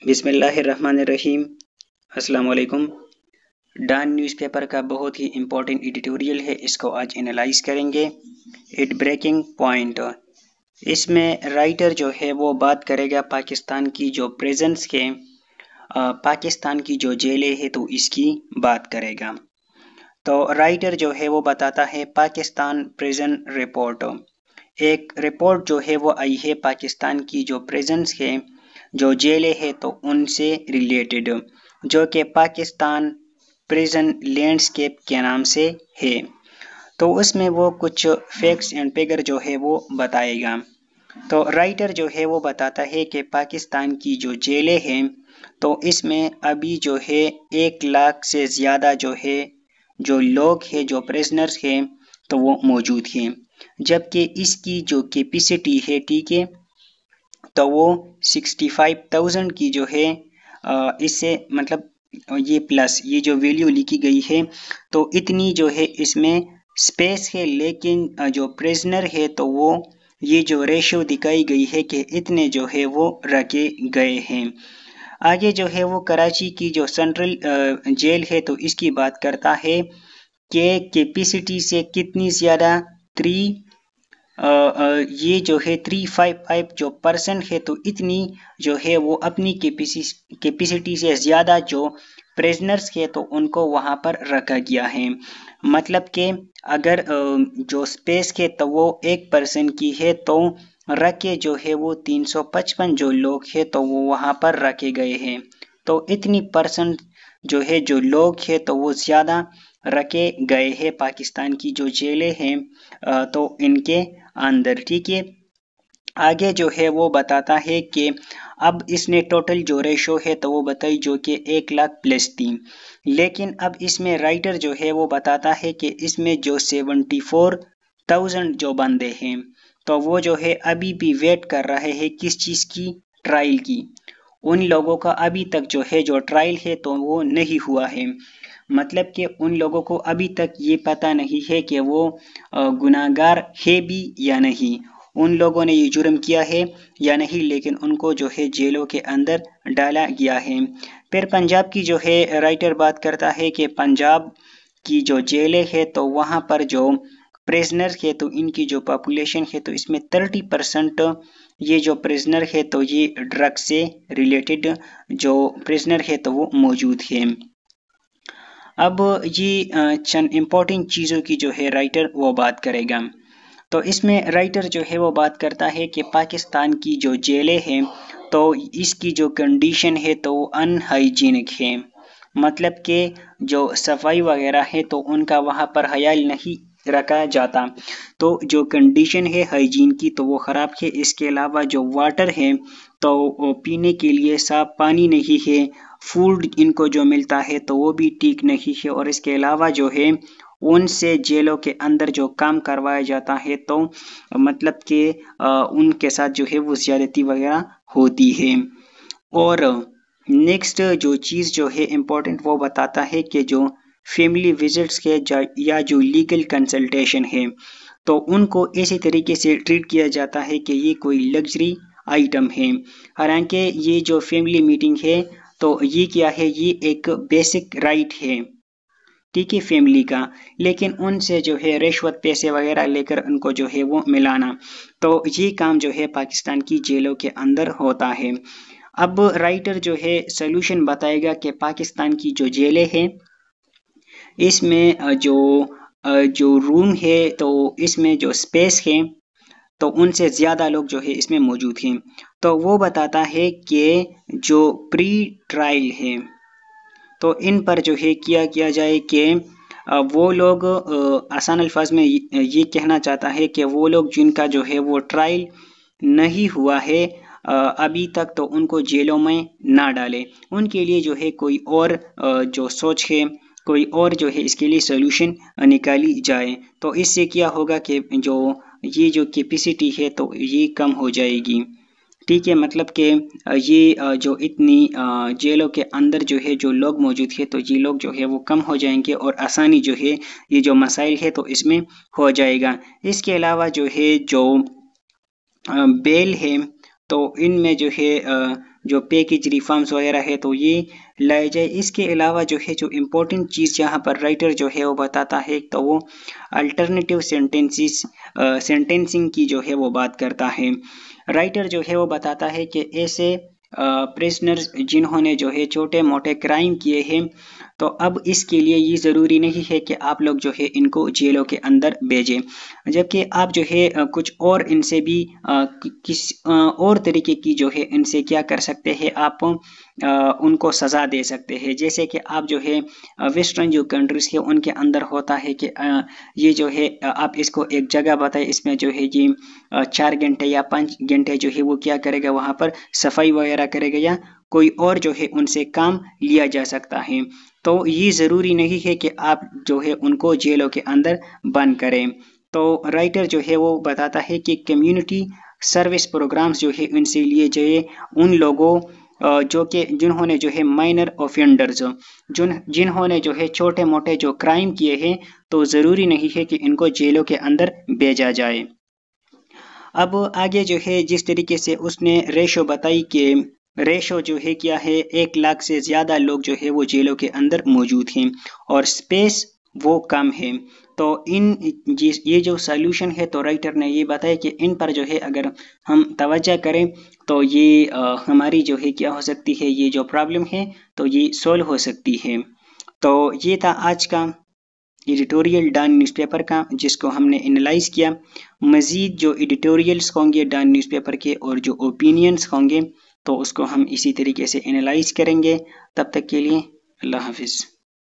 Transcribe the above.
بسم اللہ الرحمن الرحیم۔ السلام علیکم۔ ڈان نیوز پیپر کا بہت ہی امپورٹنٹ ایڈیٹوریل ہے، اس کو آج انالائز کریں گے۔ ایٹ بریکنگ پوائنٹ، اس میں رائٹر جو ہے وہ بات کرے گا پاکستان کی جو پریزنس کے پاکستان کی جو جیلیں ہے تو اس کی بات کرے گا۔ تو رائٹر جو ہے وہ بتاتا ہے پاکستان پریزن رپورٹ، ایک رپورٹ جو ہے وہ آئی ہے پاکستان کی جو پریزنس ہے جو جیلیں ہے تو ان سے ریلیٹڈ، جو کہ پاکستان پریزن لینڈسکیپ کے نام سے ہے۔ تو اس میں وہ کچھ فیکٹس اینڈ فگر جو ہے وہ بتائے گا۔ تو رائٹر جو ہے وہ بتاتا ہے کہ پاکستان کی جو جیلیں ہیں تو اس میں ابھی جو ہے 1 لاکھ سے زیادہ جو ہے جو لوگ ہیں جو پریزنرز ہیں تو وہ موجود ہیں، جبکہ اس کی جو کیپیسٹی ہے ٹھیک ہے تو وہ 65,000 کی جو ہے، اس سے مطلب یہ پلس یہ جو ویلیو لکھی گئی ہے تو اتنی جو ہے اس میں سپیس ہے، لیکن جو پریزنر ہے تو وہ یہ جو ریشو دکھائی گئی ہے کہ اتنے جو ہے وہ رکھے گئے ہیں۔ آگے جو ہے وہ کراچی کی جو سینٹرل جیل ہے تو اس کی بات کرتا ہے کہ کیپیسٹی سے کتنی زیادہ یہ جو ہے 355 جو پرسنٹ ہے تو اتنی جو ہے وہ اپنی کیپیسٹی سے زیادہ جو پریزنرز ہے تو ان کو وہاں پر رکھا گیا ہے۔ مطلب کہ اگر جو سپیس ہے تو وہ 1% کی ہے تو رکھے جو ہے وہ 355 جو لوگ ہیں تو وہ وہاں پر رکھے گئے ہیں۔ تو اتنی پرسنٹ جو ہے جو لوگ ہیں تو وہ زیادہ رکھے گئے ہیں پاکستان کی جو جیلیں ہیں تو ان کے اندر، ٹھیک ہے۔ آگے جو ہے وہ بتاتا ہے کہ اب اس نے ٹوٹل جو ریشو ہے تو وہ بتائی جو کہ 1 لاکھ پلس تھی، لیکن اب اس میں رائٹر جو ہے وہ بتاتا ہے کہ اس میں جو 74,000 جو بندے ہیں تو وہ جو ہے ابھی بھی ویٹ کر رہے ہیں کس چیز کی؟ ٹرائل کی۔ ان لوگوں کا ابھی تک جو ہے جو ٹرائل ہے تو وہ نہیں ہوا ہے، مطلب کہ ان لوگوں کو ابھی تک یہ پتہ نہیں ہے کہ وہ گناہگار ہے بھی یا نہیں، ان لوگوں نے یہ جرم کیا ہے یا نہیں، لیکن ان کو جو ہے جیلوں کے اندر ڈالا گیا ہے۔ پھر پنجاب کی جو ہے رائٹر بات کرتا ہے کہ پنجاب کی جو جیلیں ہے تو وہاں پر جو پریزنر ہے تو ان کی جو پاپولیشن ہے تو اس میں 30% یہ جو پریزنر ہے تو یہ ڈرگ سے ریلیٹڈ جو پریزنر ہے تو وہ موجود ہیں۔ اب یہ چند امپورٹنٹ چیزوں کی جو ہے رائٹر وہ بات کرے گا۔ تو اس میں رائٹر جو ہے وہ بات کرتا ہے کہ پاکستان کی جو جیلیں ہیں تو اس کی جو کنڈیشن ہے تو وہ ان ہائیجینک ہے، مطلب کہ جو صفائی وغیرہ ہے تو ان کا وہاں پر خیال نہیں رکھا جاتا، تو جو کنڈیشن ہے ہائیجین کی تو وہ خراب ہے۔ اس کے علاوہ جو واٹر ہے تو پینے کے لیے صاف پانی نہیں ہے، فوڈ ان کو جو ملتا ہے تو وہ بھی ٹھیک نہیں ہے، اور اس کے علاوہ جو ہے ان سے جیلوں کے اندر جو کام کروایا جاتا ہے تو مطلب کہ ان کے ساتھ جو ہے وہ زیادتی وغیرہ ہوتی ہے۔ اور نیکسٹ جو چیز جو ہے امپورٹنٹ وہ بتاتا ہے کہ جو فیملی وزٹس کے یا جو لیگل کنسلٹیشن ہے تو ان کو اسی طریقے سے ٹریٹ کیا جاتا ہے کہ یہ کوئی لگژری آئٹم ہے، حالانکہ یہ جو فیملی میٹنگ ہے تو یہ کیا ہے، یہ ایک بیسک رائٹ ہے ٹھیک ہے فیملی کا، لیکن ان سے جو ہے رشوت پیسے وغیرہ لے کر ان کو جو ہے وہ ملانا، تو یہ کام جو ہے پاکستان کی جیلوں کے اندر ہوتا ہے۔ اب رائٹر جو ہے سلوشن بتائے گا کہ پاکستان کی جو جیلیں ہیں اس میں جو روم ہے تو اس میں جو سپیس ہے تو ان سے زیادہ لوگ جو ہے اس میں موجود ہیں۔ تو وہ بتاتا ہے کہ جو پری ٹرائل ہے تو ان پر جو ہے کیا جائے کہ وہ لوگ آسان الفاظ میں یہ کہنا چاہتا ہے کہ وہ لوگ جن کا جو ہے وہ ٹرائل نہیں ہوا ہے ابھی تک تو ان کو جیلوں میں نہ ڈالے، ان کے لیے جو ہے کوئی اور جو سوچ ہے، کوئی اور جو ہے اس کے لیے سولوشن نکالی جائے، تو اس سے کیا ہوگا کہ یہ جو کیپیسٹی ہے تو یہ کم ہو جائے گی، ٹھیک ہے۔ مطلب کہ یہ جو اتنی جیلوں کے اندر جو ہے جو لوگ موجود ہے تو یہ لوگ جو ہے وہ کم ہو جائیں گے اور آسانی جو ہے یہ جو مسائل ہے تو اس میں ہو جائے گا۔ اس کے علاوہ جو ہے جو بیل ہے تو ان میں جو ہے جو پیکج ریفارمز وغیرہ ہے تو یہ لائے جائے۔ اس کے علاوہ جو ہے جو امپورٹنٹ چیز یہاں پر رائٹر جو ہے وہ بتاتا ہے تو وہ الٹرنیٹیو سینٹینسنگ کی جو ہے وہ بات کرتا ہے۔ رائٹر جو ہے وہ بتاتا ہے کہ ایسے پریزنرز جنہوں نے جو ہے چھوٹے موٹے کرائم کیے ہیں تو اب اس کے لیے یہ ضروری نہیں ہے کہ آپ لوگ جو ہے ان کو جیلوں کے اندر بھیجیں، جبکہ آپ جو ہے کچھ اور ان سے بھی کس اور طریقے کی جو ہے ان سے کیا کر سکتے ہیں، آپ ان کو سزا دے سکتے ہیں۔ جیسے کہ آپ جو ہے ویسٹرن جو کنٹریز ہے ان کے اندر ہوتا ہے کہ یہ جو ہے آپ اس کو ایک جگہ بتائیں، اس میں جو ہے یہ 4 گھنٹے یا 5 گھنٹے جو ہے وہ کیا کرے گا، وہاں پر صفائی وغیرہ کرے گا یا کوئی اور جو ہے ان سے کام لیا جا سکتا ہے۔ تو یہ ضروری نہیں ہے کہ آپ جو ہے ان کو جیلوں کے اندر بند کریں۔ تو رائٹر جو ہے وہ بتاتا ہے کہ کمیونٹی سروس پروگرامز جو ہے ان سے لیے جائے ان لوگوں جنہوں نے جو ہے مائنر اوفینڈرز، جنہوں نے جو ہے چھوٹے موٹے جو کرائم کیے ہیں تو ضروری نہیں ہے کہ ان کو جیلوں کے اندر بھیجا جائے۔ اب آگے جو ہے جس طریقے سے اس نے ریشو بتائی کہ ریشو جو ہے کیا ہے، 1 لاکھ سے زیادہ لوگ جو ہے وہ جیلوں کے اندر موجود ہیں اور سپیس وہ کم ہے، تو یہ جو سالوشن ہے تو رائٹر نے یہ بتایا کہ ان پر جو ہے اگر ہم توجہ کریں تو یہ ہماری جو ہے کیا ہو سکتی ہے، یہ جو پرابلم ہے تو یہ سولو ہو سکتی ہے۔ تو یہ تھا آج کا ایڈیٹوریل ڈان نیوز پیپر کا، جس کو ہم نے انالائز کیا۔ مزید جو ایڈیٹوریلز ہوں گے ڈان نیوز پیپر کے اور جو اوپینینز ہوں گے تو اس کو ہم اسی طریقے سے انالائز کریں گے۔ تب تک کے لیے اللہ حافظ۔